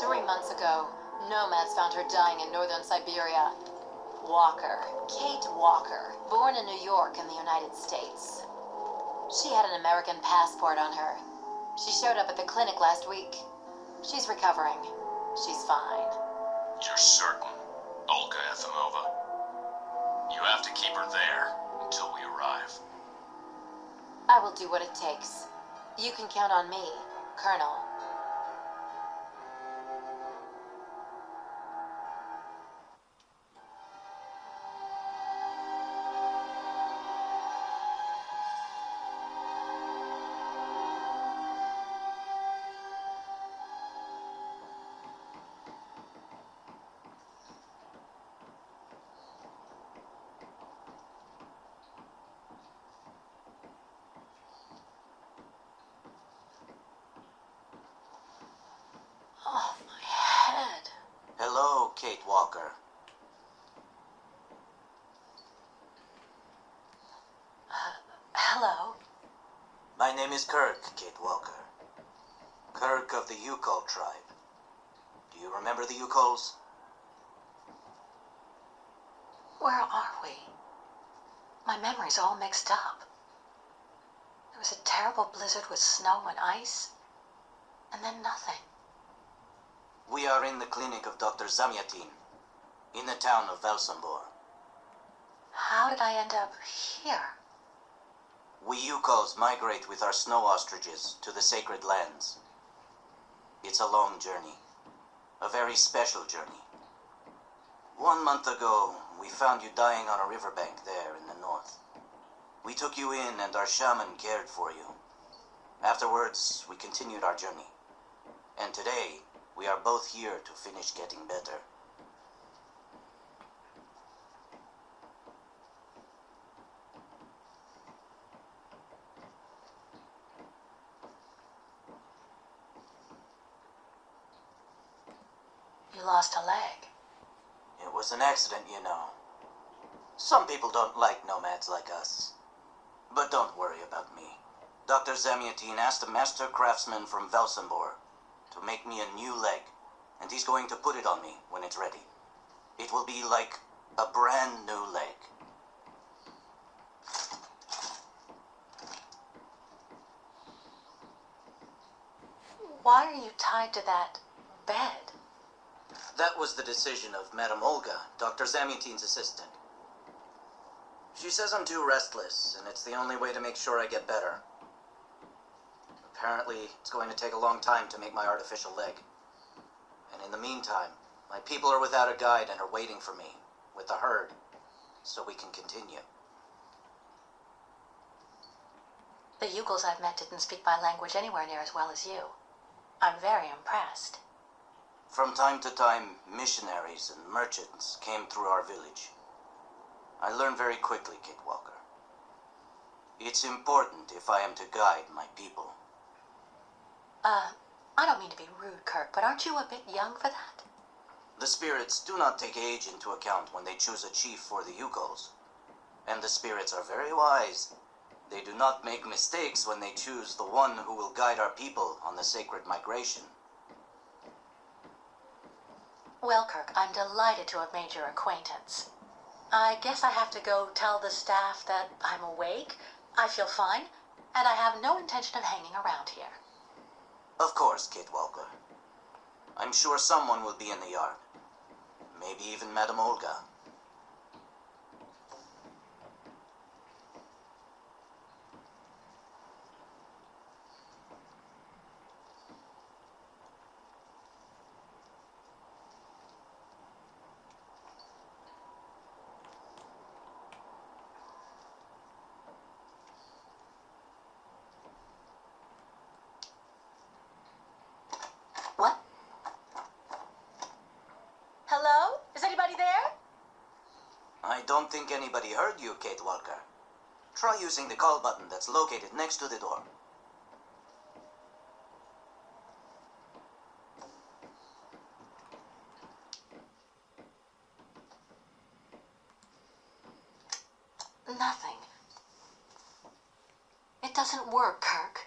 3 months ago, nomads found her dying in northern Syberia. Walker, Kate Walker, born in New York in the United States. She had an American passport on her. She showed up at the clinic last week. She's recovering. She's fine. You're certain, Olga Efimova? You have to keep her there until we arrive. I will do what it takes. You can count on me, Colonel. Oh, my head. Hello, Kate Walker. Hello. My name is Kirk, Kate Walker. Kirk of the Yukol tribe. Do you remember the Yukols? Where are we? My memory's all mixed up. There was a terrible blizzard with snow and ice, and then nothing. We are in the clinic of Dr. Zamyatin, in the town of Valsambor. How did I end up here? We Yukols migrate with our snow ostriches to the sacred lands. It's a long journey, a very special journey. 1 month ago, we found you dying on a riverbank there in the north. We took you in and our shaman cared for you. Afterwards, we continued our journey. And today, we are both here to finish getting better. You lost a leg. It was an accident, you know. Some people don't like nomads like us. But don't worry about me. Dr. Zamyatin asked a master craftsman from Valsambor to make me a new leg, and he's going to put it on me when it's ready. It will be like a brand new leg. Why are you tied to that bed? That was the decision of Madame Olga, Dr. Zamyatin's assistant. She says I'm too restless, and it's the only way to make sure I get better. Apparently, it's going to take a long time to make my artificial leg. And in the meantime, my people are without a guide and are waiting for me, with the herd, so we can continue. The Yukols I've met didn't speak my language anywhere near as well as you. I'm very impressed. From time to time, missionaries and merchants came through our village. I learned very quickly, Kate Walker. It's important if I am to guide my people. I don't mean to be rude, Kirk, but aren't you a bit young for that? The spirits do not take age into account when they choose a chief for the Yukols. And the spirits are very wise. They do not make mistakes when they choose the one who will guide our people on the sacred migration. Well, Kirk, I'm delighted to have made your acquaintance. I guess I have to go tell the staff that I'm awake, I feel fine, and I have no intention of hanging around here. Of course, Kate Walker. I'm sure someone will be in the yard. Maybe even Madame Olga. What? Hello? Is anybody there? I don't think anybody heard you, Kate Walker. Try using the call button that's located next to the door. Nothing. It doesn't work, Kirk.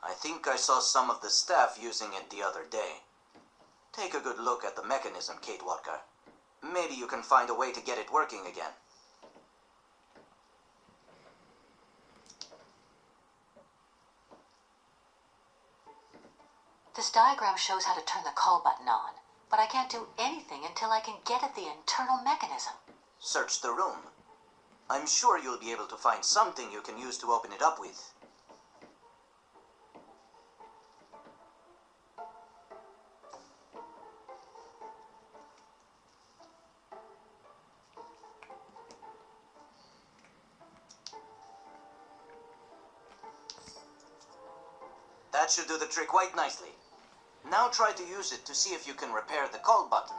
I think I saw some of the staff using it the other day. Take a good look at the mechanism, Kate Walker. Maybe you can find a way to get it working again. This diagram shows how to turn the call button on, but I can't do anything until I can get at the internal mechanism. Search the room. I'm sure you'll be able to find something you can use to open it up with. That should do the trick quite nicely. Now try to use it to see if you can repair the call button.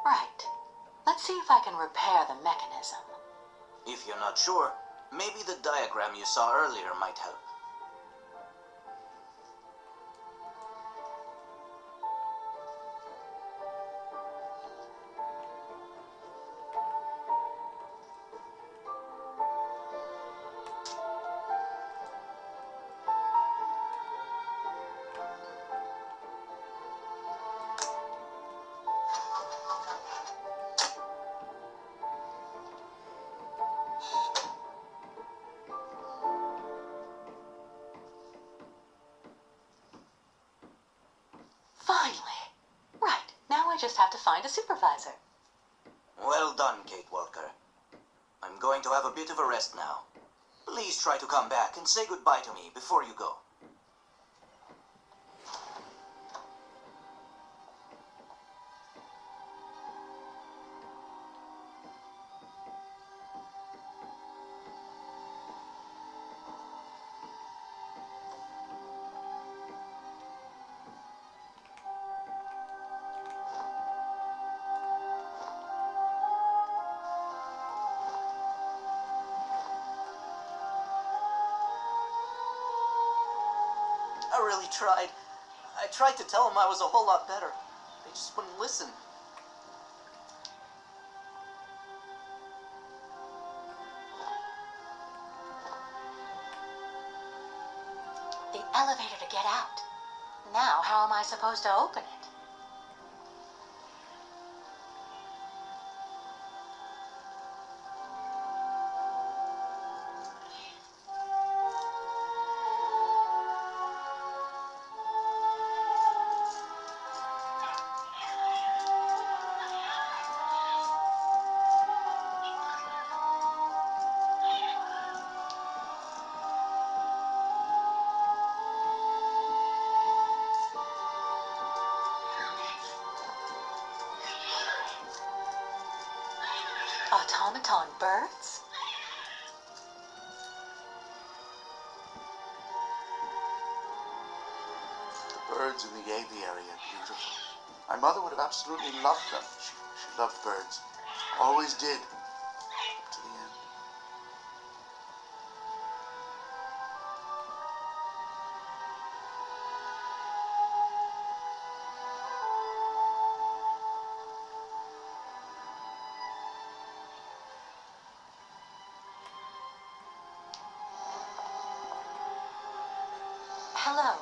Right. Let's see if I can repair the mechanism. If you're not sure, maybe the diagram you saw earlier might help. Finally. Right. Now I just have to find a supervisor. Well done, Kate Walker. I'm going to have a bit of a rest now. Please try to come back and say goodbye to me before you go. I really tried. I tried to tell them I was a whole lot better. They just wouldn't listen. The elevator to get out. Now, how am I supposed to open it? Automaton birds? The birds in the aviary are beautiful. My mother would have absolutely loved them. She loved birds. Always did. To the end. Hello.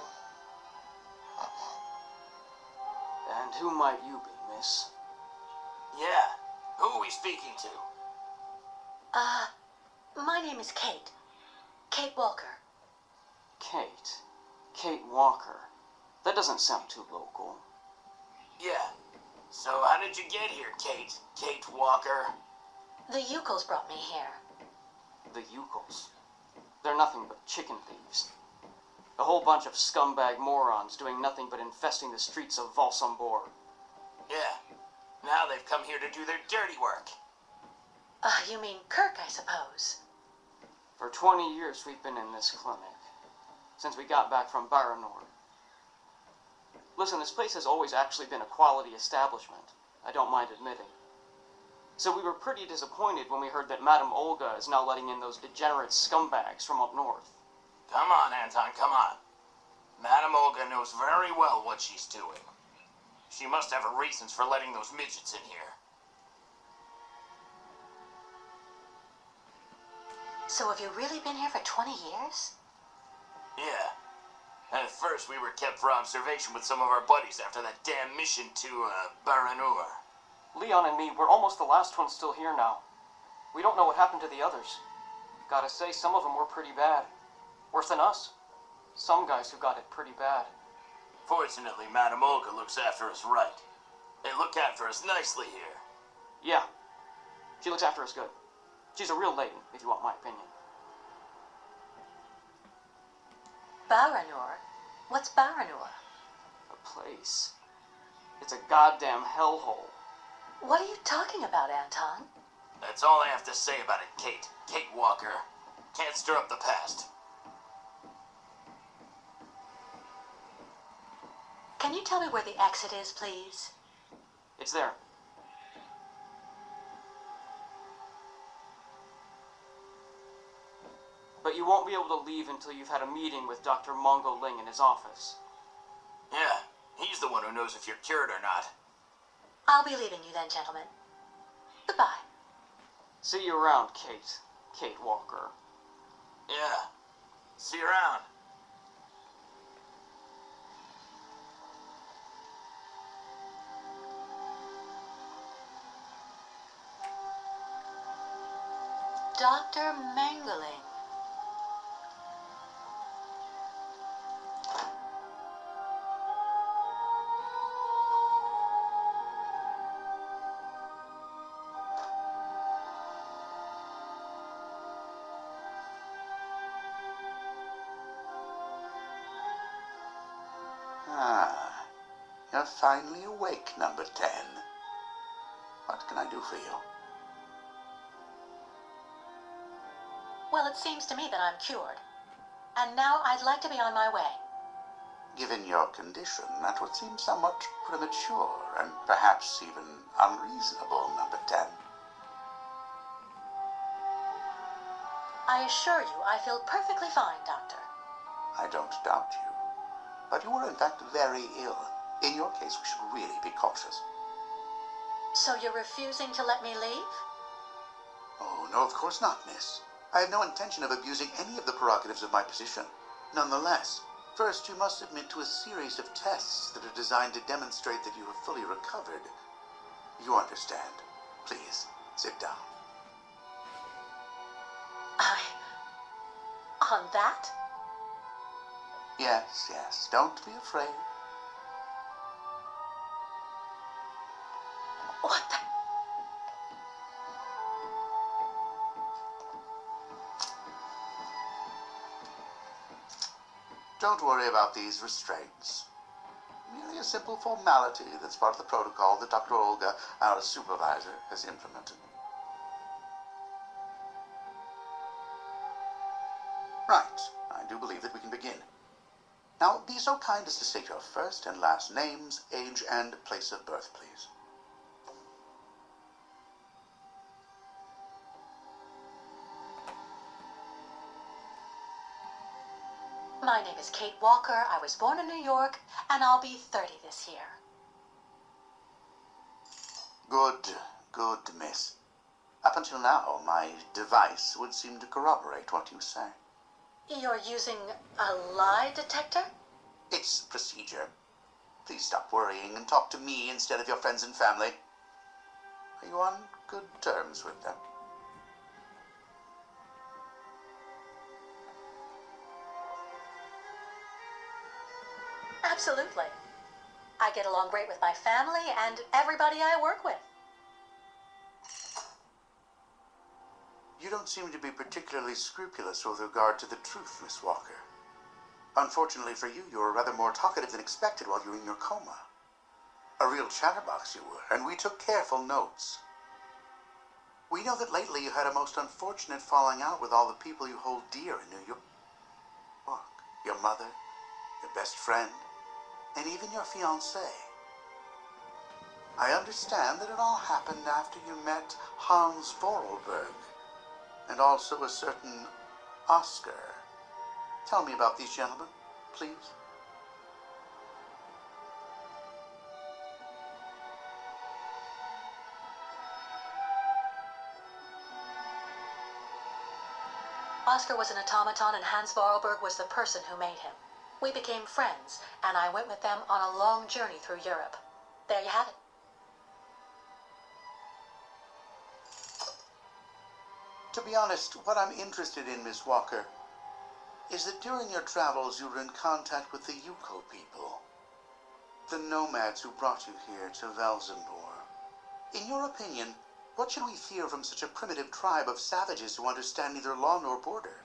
And who might you be, miss? Yeah. Who are we speaking to? My name is Kate. Kate Walker. Kate. Kate Walker. That doesn't sound too local. Yeah. So how did you get here, Kate? Kate Walker? The Yukos brought me here. The Yukos. They're nothing but chicken thieves. A whole bunch of scumbag morons doing nothing but infesting the streets of Valsambor. Yeah. Now they've come here to do their dirty work. You mean Kirk, I suppose. For 20 years we've been in this clinic. Since we got back from Baranor. Listen, this place has always actually been a quality establishment. I don't mind admitting. So we were pretty disappointed when we heard that Madame Olga is now letting in those degenerate scumbags from up north. Come on, Anton, come on. Madame Olga knows very well what she's doing. She must have her reasons for letting those midgets in here. So have you really been here for 20 years? Yeah. And at first we were kept for observation with some of our buddies after that damn mission to, Baranur. Leon and me, we're almost the last ones still here now. We don't know what happened to the others. Gotta say, some of them were pretty bad. Worse than us. Some guys who got it pretty bad. Fortunately, Madame Olga looks after us right. They look after us nicely here. Yeah. She looks after us good. She's a real lady, if you want my opinion. Baranur? What's Baranur? A place. It's a goddamn hellhole. What are you talking about, Anton? That's all I have to say about it, Kate. Kate Walker. Can't stir up the past. Can you tell me where the exit is, please? It's there. But you won't be able to leave until you've had a meeting with Dr. Mongo Ling in his office. Yeah, he's the one who knows if you're cured or not. I'll be leaving you then, gentlemen. Goodbye. See you around, Kate. Kate Walker. Yeah. See you around. Dr. Mangling. Ah, you're finally awake, number 10. What can I do for you? Well, it seems to me that I'm cured. And now I'd like to be on my way. Given your condition, that would seem somewhat premature and perhaps even unreasonable, number 10. I assure you, I feel perfectly fine, Doctor. I don't doubt you. But you were in fact very ill. In your case, we should really be cautious. So you're refusing to let me leave? Oh, no, of course not, miss. I have no intention of abusing any of the prerogatives of my position. Nonetheless, first you must submit to a series of tests that are designed to demonstrate that you have fully recovered. You understand. Please, sit down. On that? Yes, yes, don't be afraid. What the? Don't worry about these restraints. Merely a simple formality that's part of the protocol that Dr. Olga, our supervisor, has implemented. Right, I do believe that we can begin. Now, be so kind as to state your first and last names, age, and place of birth, please. My name is Kate Walker. I was born in New York, and I'll be 30 this year. Good, good, miss. Up until now, my device would seem to corroborate what you say. You're using a lie detector? It's procedure. Please stop worrying and talk to me instead of your friends and family. Are you on good terms with them? Absolutely. I get along great with my family and everybody I work with. You don't seem to be particularly scrupulous with regard to the truth, Miss Walker. Unfortunately for you, you were rather more talkative than expected while you were in your coma. A real chatterbox you were, and we took careful notes. We know that lately you had a most unfortunate falling out with all the people you hold dear in New York. Your mother, your best friend, and even your fiancé. I understand that it all happened after you met Hans Vorarlberg, and also a certain Oscar. Tell me about these gentlemen, please. Oscar was an automaton and Hans Vorarlberg was the person who made him. We became friends, and I went with them on a long journey through Europe. There you have it. To be honest, what I'm interested in, Miss Walker, is that during your travels you were in contact with the Yuko people, the nomads who brought you here to Velzenbor. In your opinion, what should we fear from such a primitive tribe of savages who understand neither law nor border,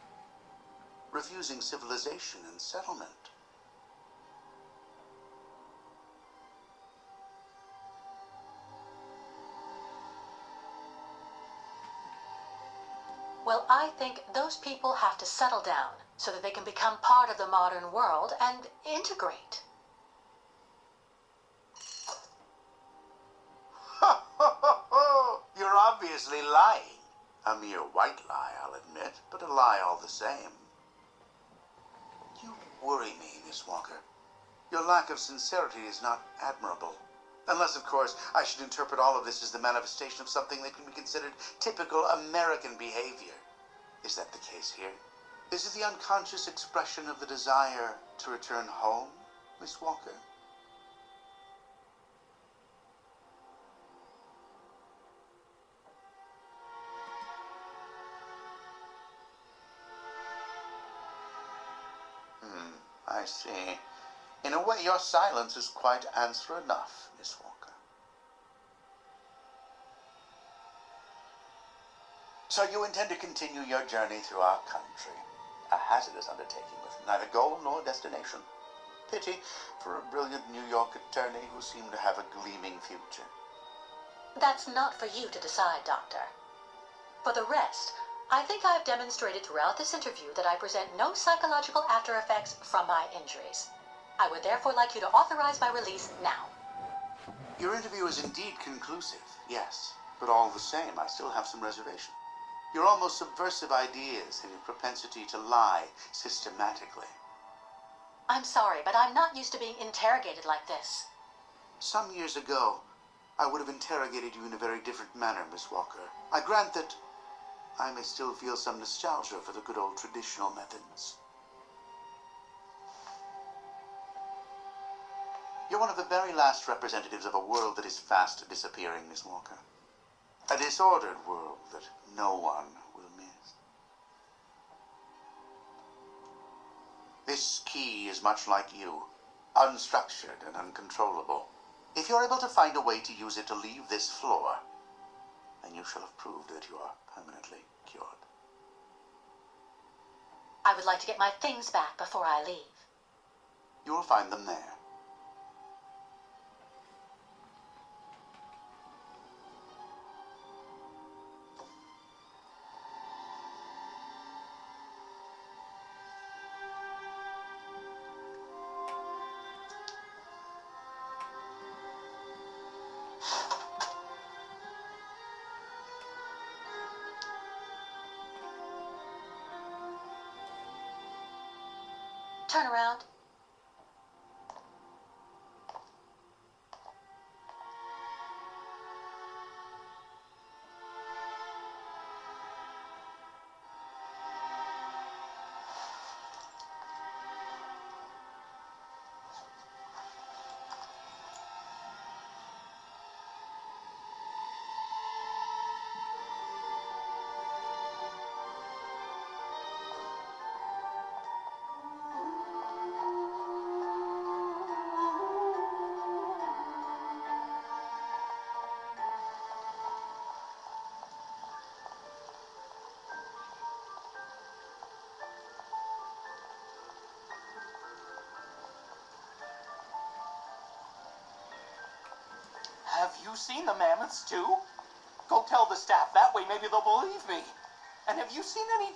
refusing civilization and settlement? Well, I think those people have to settle down so that they can become part of the modern world and integrate. You're obviously lying. A mere white lie, I'll admit, but a lie all the same. You worry me, Miss Walker. Your lack of sincerity is not admirable. Unless, of course, I should interpret all of this as the manifestation of something that can be considered typical American behavior. Is that the case here? Is it the unconscious expression of the desire to return home, Miss Walker? I see. In a way, your silence is quite answer enough, Miss Walker. So you intend to continue your journey through our country, a hazardous undertaking with neither goal nor destination. Pity for a brilliant New York attorney who seemed to have a gleaming future. That's not for you to decide, Doctor. For the rest, I think I've demonstrated throughout this interview that I present no psychological after effects from my injuries. I would therefore like you to authorize my release now. Your interview is indeed conclusive, yes, but all the same, I still have some reservation. Your almost subversive ideas and your propensity to lie systematically. I'm sorry, but I'm not used to being interrogated like this. Some years ago, I would have interrogated you in a very different manner, Miss Walker. I grant that I may still feel some nostalgia for the good old traditional methods. You're one of the very last representatives of a world that is fast disappearing, Miss Walker. A disordered world that no one will miss. This key is much like you, unstructured and uncontrollable. If you're able to find a way to use it to leave this floor, then you shall have proved that you are permanently cured. I would like to get my things back before I leave. You will find them there. Turn around. you seen the mammoths too? Go tell the staff, that way maybe they'll believe me. And have you seen any...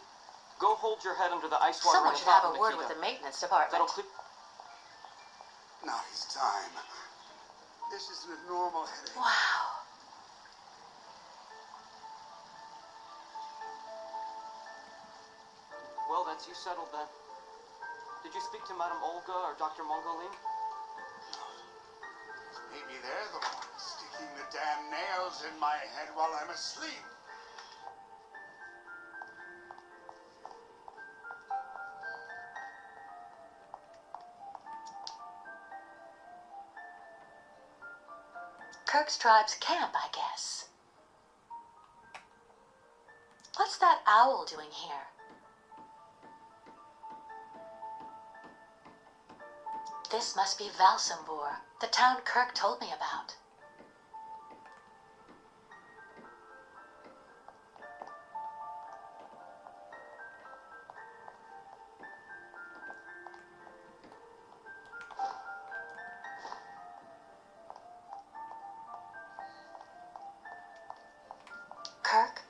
Go hold your head under the ice water. Someone should have a word with the maintenance department. That'll clear. Not his time. This isn't a normal headache. Wow. Well, that's you settled then. Did you speak to Madame Olga or Dr. Mongolin? Maybe they're the ones sticking the damn nails in my head while I'm asleep. Kirk's tribe's camp, I guess. What's that owl doing here? This must be Valsambor, the town Kirk told me about. Kirk?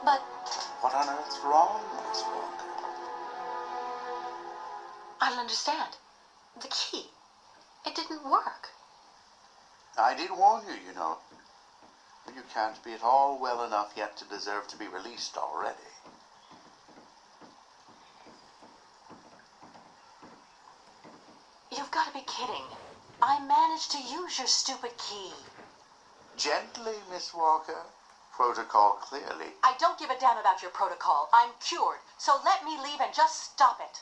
But What on earth's wrong, Miss Walker? I don't understand. The key. It didn't work. I did warn you, you know. You can't be at all well enough yet to deserve to be released already. You've got to be kidding. I managed to use your stupid key. Gently, Miss Walker. Protocol clearly. I don't give a damn about your protocol. I'm cured. So let me leave and just stop it.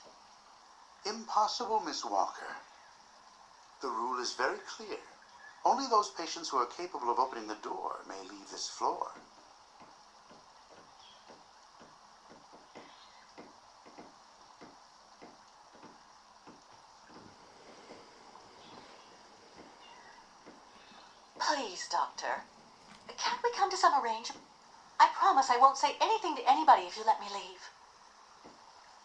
Impossible, Miss Walker. The rule is very clear. Only those patients who are capable of opening the door may leave this floor. Please, Doctor. Can't we come to some arrangement? I promise I won't say anything to anybody if you let me leave.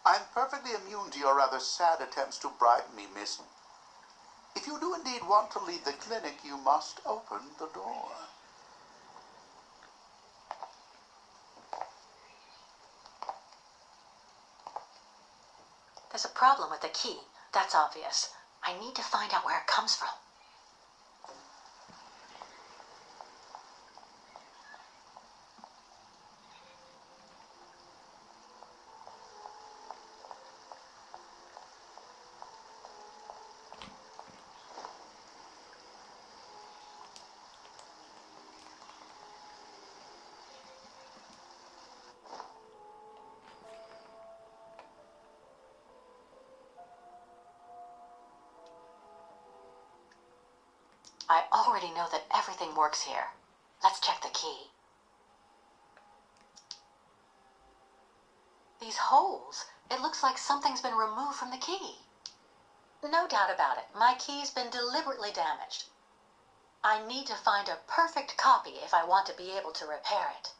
I'm perfectly immune to your rather sad attempts to bribe me, miss. If you do indeed want to leave the clinic, you must open the door. There's a problem with the key. That's obvious. I need to find out where it comes from. I already know that everything works here. Let's check the key. These holes, it looks like something's been removed from the key. No doubt about it, my key's been deliberately damaged. I need to find a perfect copy if I want to be able to repair it.